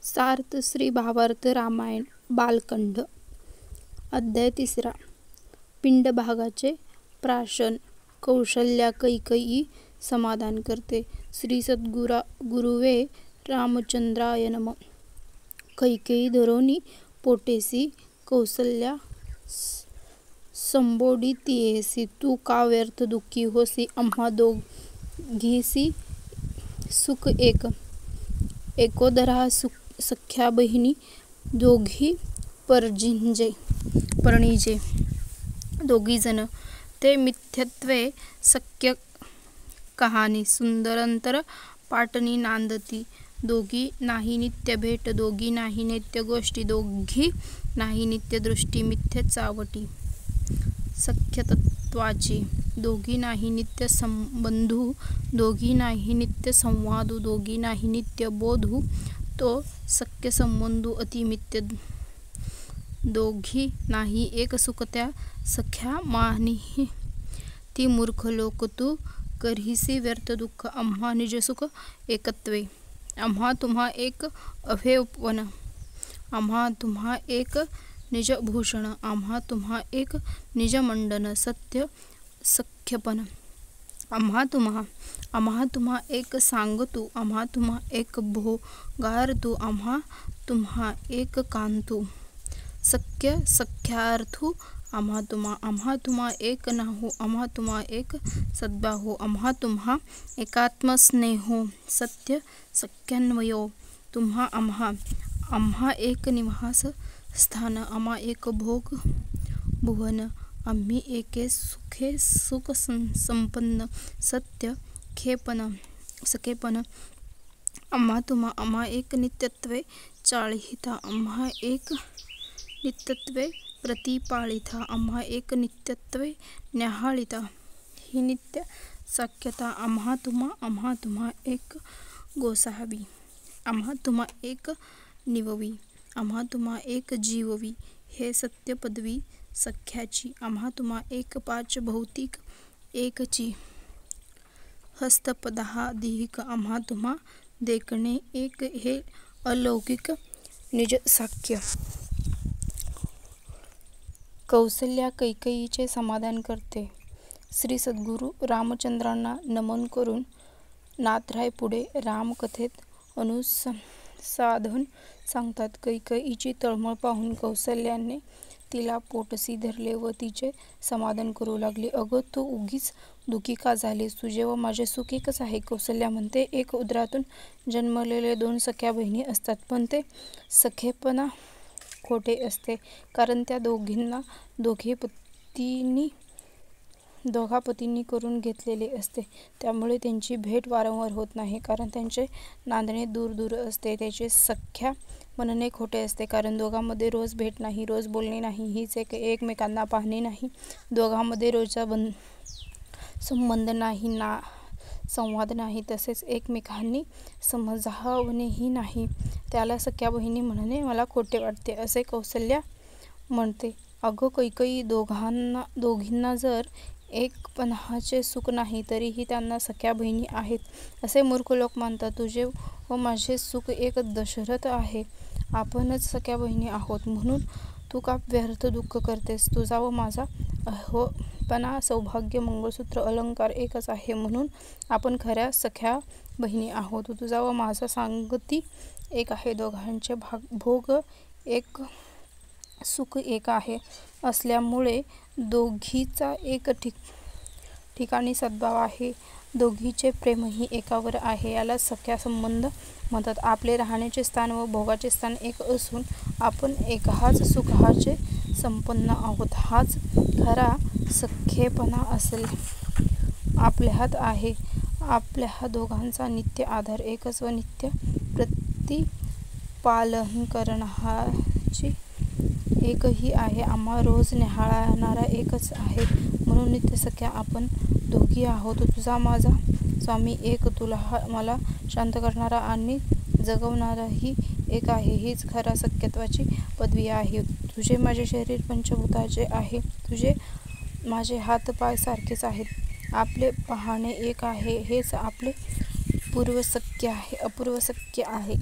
सार्थ श्री भावार्थ रामायण बालखंड अध्याय 3 पिंडभागाचे प्राशन कौशल्या कैकेयी समाधान करते. श्री गुरुवे रामचंद्राय नमः. कैकेयी धरोनी पोटेसी कौसल्या संबोधितीयेसी तू का व्यर्थ दुःखी होसी. आम्हा दोघीसी सुख एकोदरा सख्या बहिणी दोघी परणीजे दोघीजण ते मिथ्यत्वे सख्य कहाणी सुंदरंतर पाटणी नांदती. दोघी नाही नित्य भेट दोघी नाही नित्य गोष्टी दोघी नाही नित्य दृष्टी मिथ्य चावटी सख्यतत्वाची दोघी नाही नित्य संबंधू दोघी नाही नित्य संवादू दोघी नाही नित्य बोधू तो सख्य संबंधू अति मिथ्य दोघी नाही एक सुख त्या सख्या मानी ती मूर्ख लोक तू करहिसी व्यर्थ दुःख. आम्हा निज सुख एकत्वे आम्हा तुम्हा एक अभेपन आम्हा तुम्हा एक निज भूषण आम्हा तुम्हा एक निज मंडन सत्य सख्यपन आम्हा तुम्हा एक सांगतू आम्हा तुम्हा एक भोगार्थू आम्हा तुम्हा एक कांतू सख्य सख्यार्थू आम्हा तुम्हा एक नाहू आम्हा तुम्हा एक सद्बाहू आम्हा तुम्हा एकात्मस्नेहो सत्य सख्यान्वयो तुम्हा आम्हा एक निवास स्थान आम्हा एक भोग भुवन आम्ही एके सुखे सुख संपन्न सत्य सखेपन आम्हा एक नित्यत्वे चाळिता आम्हा एक नित्यत्वे प्रतिपाळिता आम्हा एक नित्यत्वे न्याहाळिता ही नित्य साख्यता आम्हा तुम्हा एक गोसावी आम्हा तुम्हा एक निववी आम्हा तुम्हा एक जीववी हे सत्य पदवी सख्याची आम्हा तुम्हा एक पाच भौतिक एकची हस्तपदाधिक आम्हा तुम्हा देखणे एक हे अलौकिक निज साख्य. कौसल्या कैकेयीचे समाधान करते. श्री सद्गुरू रामचंद्रांना नमन करून नाथराय पुढे रामकथेत अनुसाधन सांगतात. कैकेयीची तळमळ पाहून कौसल्याने तिला पोटसी धरले व तिचे समाधान करू लागली. अगं तू उगीच दुःखी का झालीस? तुझे व माझे सुख एकच आहे. कौसल्या म्हणते. एक उदरातून जन्मलेले दोन सख्या बहिणी असतात पण ते सखेपणा खोटे असते कारण त्या दोघा पतींनी करून घेतलेले असते. त्यामुळे त्यांची भेट वारंवार होत नाही कारण त्यांचे नांदणे दूर दूर असते. त्याचे सख्या म्हणणे खोटे असते कारण दोघांमध्ये रोज भेट नाही रोज बोलणे नाही हीच एकमेकांना पाहणे नाही दोघांमध्ये रोजचा संबंध नाही ना संवाद नाही तसेच एकमेकांनी समजावणेही नाही. त्याला सख्या बहिणी म्हणणे मला खोटे वाटते असे कौसल्या म्हणते. अगं कैकेयी दोघींना जर एकपणाचे सुख नाही तरीही त्यांना सख्या बहिणी आहेत असे मूर्ख लोक मानतात. तुझे व माझे सुख एक दशरथ आहे. आपणच सख्या बहिणी आहोत म्हणून तू का व्यर्थ दुःख करतेस? तुझा व माझा अहोपणा सौभाग्य मंगळसूत्र अलंकार एकच आहे म्हणून आपण खऱ्या सख्या बहिणी आहोत. तुझा व माझा सांगती एक आहे. दोघांचे भोग एक सुख एक आहे असल्यामुळे दोघीचा एक ठिकाणी सद्भाव आहे. दोघीचे प्रेमही एकावर आहे. याला सख्या संबंध म्हणतात. आपले राहण्याचे स्थान व भोगाचे स्थान एक असून आपण एकाच सुखाचे संपन्न आहोत. हाच खरा सखेपणा असेल आपल्यात आहे. आपल्या दोघांचा नित्य आधार एकच व नित्य प्रतिपालन करणारी एकही आहे. आम्हा रोज न्याहाळणारा एकच आहे म्हणून नित्य सख्या आपण दोघी आहोत. तुझा माझा स्वामी एक तुला मला शांत करणारा आणि जगवणाराही एक आहे. हीच खरा सख्यत्वाची पदवी आहे. तुझे माझे शरीर पंचभूताचे आहे. तुझे माझे हात पाय सारखेच आहेत. आपले पाहणे एक आहे. हेच आपले पूर्व सख्य आहे अपूर्व सख्य आहे.